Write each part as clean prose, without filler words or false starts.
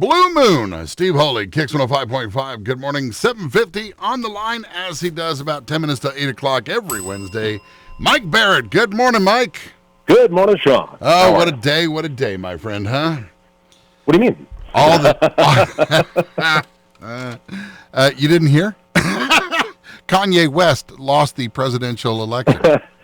Blue Moon. Steve Holy, Kicks 105.5. Good morning. 7:50 on the line as he does about 10 minutes to 8 o'clock every Wednesday. Mike Barrett. Good morning, Mike. Good morning, Sean. Oh, what a day, my friend, huh? What do you mean? All the you didn't hear? Kanye West lost the presidential election.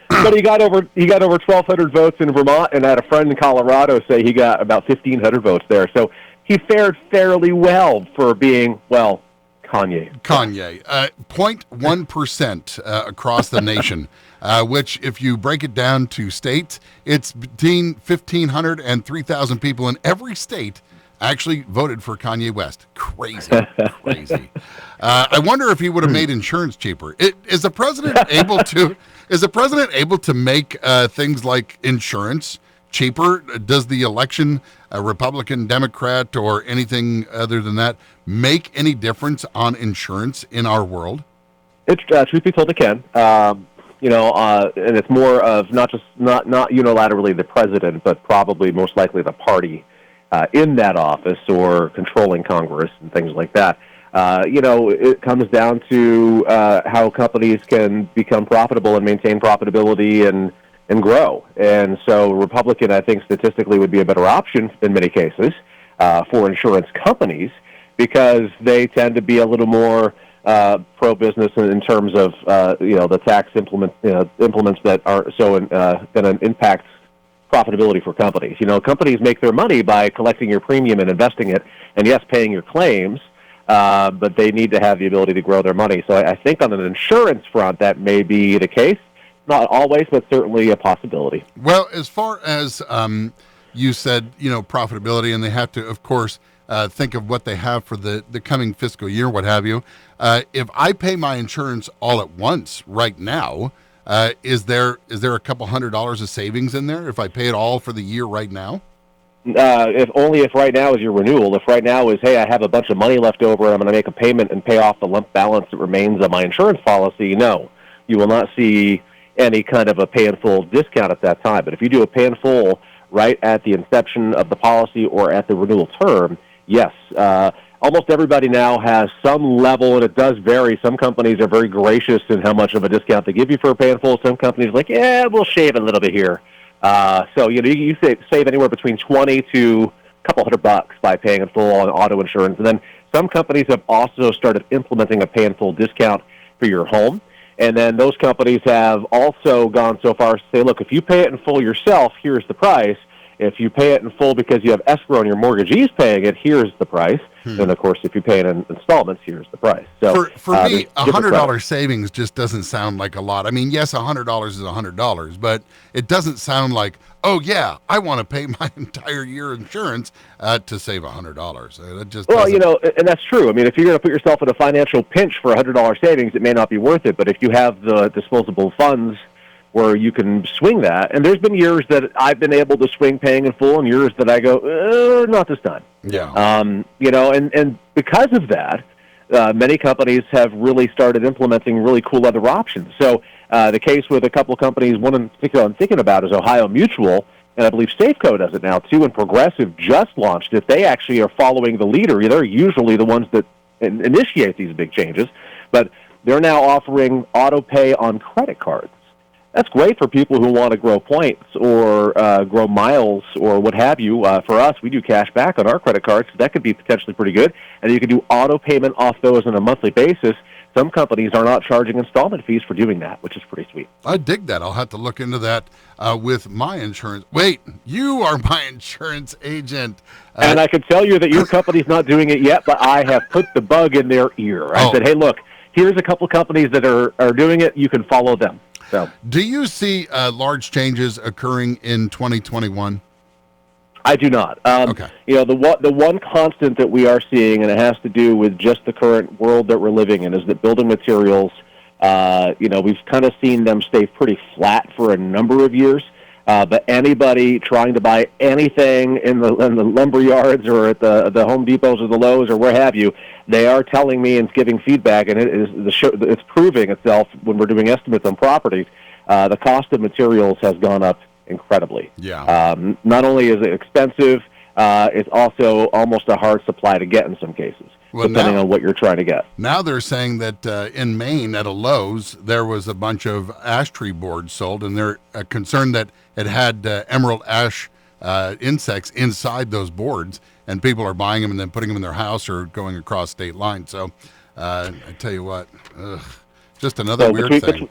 But he got over 1,200 votes in Vermont, and I had a friend in Colorado say he got about 1,500 votes there. So he fared fairly well for being, well, Kanye. 0.1% across the nation, which, if you break it down to states, it's between 1,500 and 3,000 people in every state actually voted for Kanye West. Crazy. I wonder if he would have made insurance cheaper. Is the president able to make things like insurance cheaper? Does the election, Republican, Democrat, or anything other than that, make any difference on insurance in our world? It's truth be told, it can. And it's more of not unilaterally the president, but probably most likely the party in that office or controlling Congress and things like that. It comes down to how companies can become profitable and maintain profitability and grow. And so Republican, I think, statistically would be a better option in many cases for insurance companies because they tend to be a little more pro-business in terms of, the tax implements that are so going to impact profitability for companies. Companies make their money by collecting your premium and investing it, and yes, paying your claims, but they need to have the ability to grow their money. So I think on an insurance front, that may be the case. Not always, but certainly a possibility. Well, as far as you said, profitability, and they have to, of course, think of what they have for the coming fiscal year, what have you. If I pay my insurance all at once right now, is there a couple $100 of savings in there if I pay it all for the year right now? If right now is your renewal. If right now is, hey, I have a bunch of money left over and I'm going to make a payment and pay off the lump balance that remains on my insurance policy, no. You will not see any kind of a pay in full discount at that time. But if you do a pay in full right at the inception of the policy or at the renewal term, yes. Almost everybody now has some level, and it does vary. Some companies are very gracious in how much of a discount they give you for a pay in full. Some companies are like, yeah, we'll shave a little bit here. So you save anywhere between $20 to a couple $100 by paying in full on auto insurance. And then some companies have also started implementing a pay in full discount for your home. And then those companies have also gone so far as to say, look, if you pay it in full yourself, here's the price. If you pay it in full because you have escrow and your mortgagee is paying it, here's the price. And, of course, if you pay it in installments, here's the price. So for me, $100 savings just doesn't sound like a lot. I mean, yes, $100 is $100, but it doesn't sound like, oh, yeah, I want to pay my entire year insurance to save $100. It just and that's true. I mean, if you're going to put yourself in a financial pinch for $100 savings, it may not be worth it. But if you have the disposable funds where you can swing that. And there's been years that I've been able to swing paying in full and years that I go, not this time. Yeah. And because of that, many companies have really started implementing really cool other options. So the case with a couple of companies, one in particular I'm thinking about is Ohio Mutual, and I believe Safeco does it now too, and Progressive just launched it. They actually are following the leader. They're usually the ones that initiate these big changes, but they're now offering auto pay on credit cards. That's great for people who want to grow points or grow miles or what have you. For us, we do cash back on our credit cards, so that could be potentially pretty good. And you can do auto payment off those on a monthly basis. Some companies are not charging installment fees for doing that, which is pretty sweet. I dig that. I'll have to look into that with my insurance. Wait, you are my insurance agent. And I can tell you that your company's not doing it yet, but I have put the bug in their ear. I said, hey, look, here's a couple companies that are doing it. You can follow them. So, do you see large changes occurring in 2021? I do not. Okay. The one constant that we are seeing, and it has to do with just the current world that we're living in, is that building materials, we've kind of seen them stay pretty flat for a number of years. But anybody trying to buy anything in the lumber yards or at the Home Depots or the Lowe's or where have you, they are telling me and giving feedback, and it's proving itself when we're doing estimates on properties. The cost of materials has gone up incredibly. Yeah. Not only is it expensive, it's also almost a hard supply to get in some cases, depending on what you're trying to get. Now they're saying that in Maine at a Lowe's, there was a bunch of ash tree boards sold, and they're concerned that it had emerald ash insects inside those boards, and people are buying them and then putting them in their house or going across state lines. So I tell you what, just another weird thing.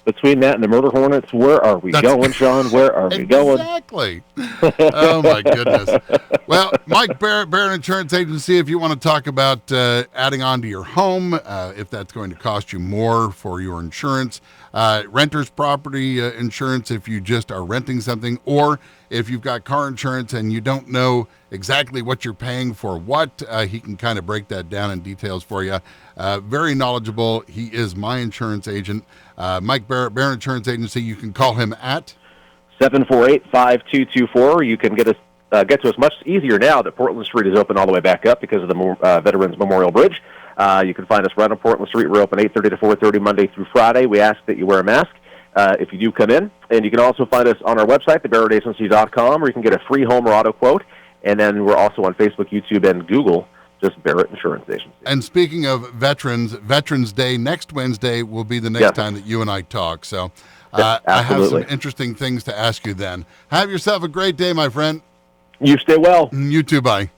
Between that and the murder hornets, where are we going, Sean? Where are we going? Exactly. Oh, my goodness. Well, Mike Barrett Insurance Agency, if you want to talk about adding on to your home, if that's going to cost you more for your insurance, renter's property insurance if you just are renting something, or if you've got car insurance and you don't know exactly what you're paying for what, he can kind of break that down in details for you. Very knowledgeable. He is my insurance agent. Mike Barrett Insurance Agency. You can call him at 748-5224. You can get to us much easier now that Portland Street is open all the way back up because of the Veterans Memorial Bridge. You can find us right on Portland Street. We're open 8:30 to 4:30 Monday through Friday. We ask that you wear a mask if you do come in. And you can also find us on our website, thebarrettagency.com, where you can get a free home or auto quote. And then we're also on Facebook, YouTube, and Google, just Barrett Insurance Agency. And speaking of Veterans Day next Wednesday will be the next time that you and I talk. So I have some interesting things to ask you then. Have yourself a great day, my friend. You stay well. You too. Bye.